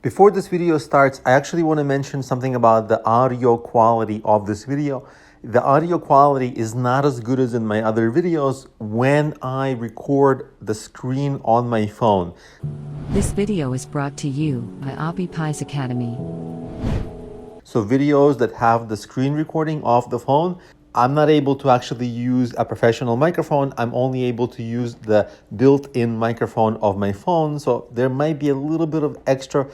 Before this video starts, I actually want to mention something about the audio quality of this video. The audio quality is not as good as in my other videos when I record the screen on my phone. This video is brought to you by Abby Pai's Academy. So videos that have the screen recording off the phone, I'm not able to actually use a professional microphone. I'm only able to use the built-in microphone of my phone. So there might be a little bit of extra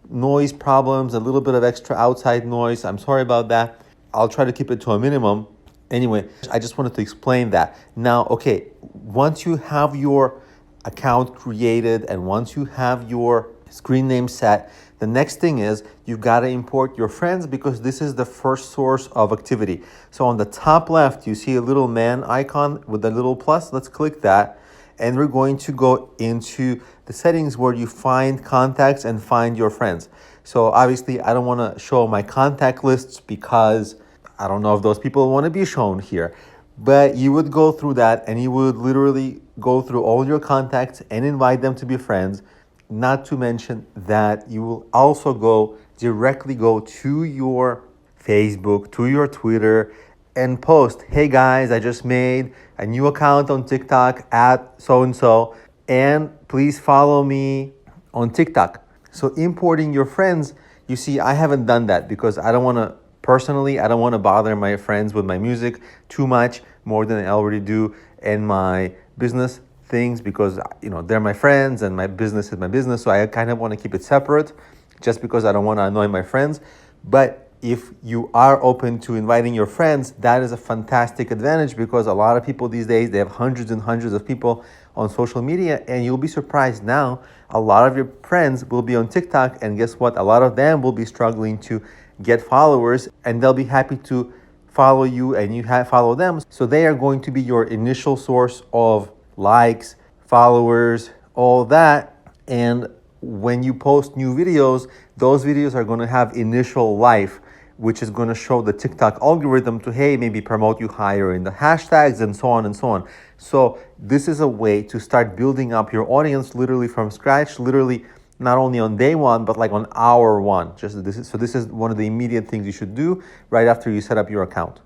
noise problems, a little bit of extra outside noise. I'm sorry about that. I'll try to keep it to a minimum. Anyway, I just wanted to explain that. Now, okay, once you have your account created and once you have your screen name set, the next thing is you've got to import your friends because this is the first source of activity. So on the top left, you see a little man icon with a little plus. Let's click that. And we're going to go into the settings where you find contacts and find your friends. So obviously I don't want to show my contact lists because I don't know if those people want to be shown here. But you would go through that and you would literally go through all your contacts and invite them to be friends. Not to mention that you will also directly go to your Facebook, to your Twitter, and post, hey guys, I just made a new account on TikTok at so-and-so, and please follow me on TikTok. So importing your friends, you see, I haven't done that because I don't want to bother my friends with my music too much, more than I already do, and my business things because, you know, they're my friends and my business is my business. So I kind of want to keep it separate just because I don't want to annoy my friends. But if you are open to inviting your friends, that is a fantastic advantage because a lot of people these days, they have hundreds and hundreds of people on social media, and you'll be surprised now, a lot of your friends will be on TikTok, and guess what? A lot of them will be struggling to get followers, and they'll be happy to follow you and you follow them. So they are going to be your initial source of likes, followers, all that. And when you post new videos, those videos are going to have initial life, which is going to show the TikTok algorithm to, hey, maybe promote you higher in the hashtags and so on and so on. So this is a way to start building up your audience literally from scratch, literally not only on day one, but like on hour one. This is one of the immediate things you should do right after you set up your account.